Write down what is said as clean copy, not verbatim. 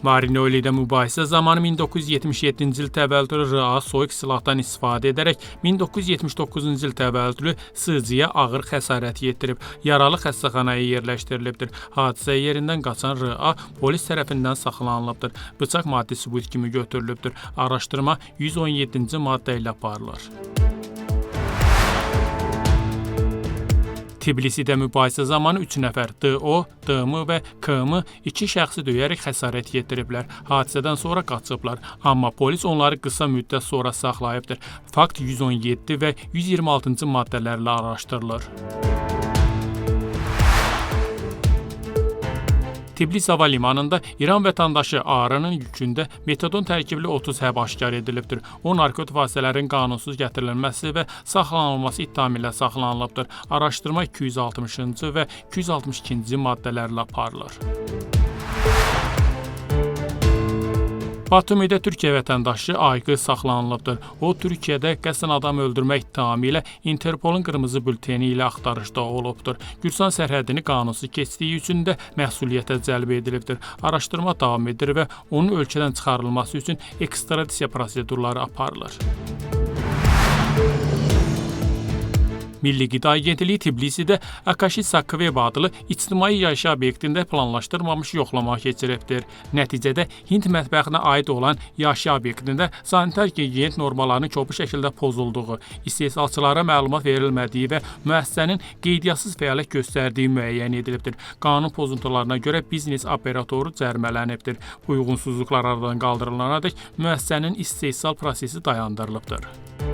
Marinoli ilə mübahisə zamanı 1977-ci il təvəllüdlü R.A. soyuq silahdan istifadə edərək 1979-cu il təvəllüdlü S.C-yə ağır xəsarət yetirib. Yaralı xəstəxanaya yerləşdirilibdir. Hadisə yerindən qaçan R.A. polis tərəfindən saxlanılıbdır. Bıçaq maddi sübut kimi götürülübdür. Araşdırma 117-ci maddə ilə aparılır. Tbilisidə mübahisə zamanı 3 nəfər D.O., D.M. və K.M. 2 şəxsi döyərək xəsarət yetiriblər. Hadisədən sonra qaçıblar, amma polis onları qısa müddət sonra saxlayıbdır. Fakt 117 və 126-cı maddələrlə araşdırılır. Tbilisi hava limanında İran vətəndaşı A.R.'nın yükündə metadon tərkibli 30 həb aşkar edilibdir. O, narkotik vasitələrin qanunsuz gətirilməsi və saxlanılması ittihamı ilə saxlanılıbdır. Araşdırma 260-cı və 262-ci maddələrlə aparılır. Batumidə Türkiyə vətəndaşı Ayqı saxlanılıbdır. O, Türkiyədə qəsdən adam öldürmək ittihamı ilə Interpolun qırmızı bülteni ilə axtarışda olubdur. Gürcüstan sərhədini qanunsuz keçdiyi üçün də məsuliyyətə cəlb edilibdir. Araşdırma davam edir və onun ölkədən çıxarılması üçün ekstradisiya prosedurları aparılır. Milli Qida Agentliyi Tbilisidə Akashi Sakvev adlı ictimai yaşayış obyektində planlaşdırılmamış yoxlama keçiribdir. Nəticədə Hind mətbəxinə aid olan yaşayış obyektində sanitar gigiyen normalarının kobud şəkildə pozulduğu, istehsalçılara məlumat verilmədiyi və müəssisənin qeydiyyatssız fəaliyyət göstərdiyi müəyyən edilibdir. Qanun pozuntularına görə biznes operatoru cərimələnibdir. Uyğunsuzluqlar aradan qaldırılanadək müəssisənin istehsal prosesi dayandırılıbdır.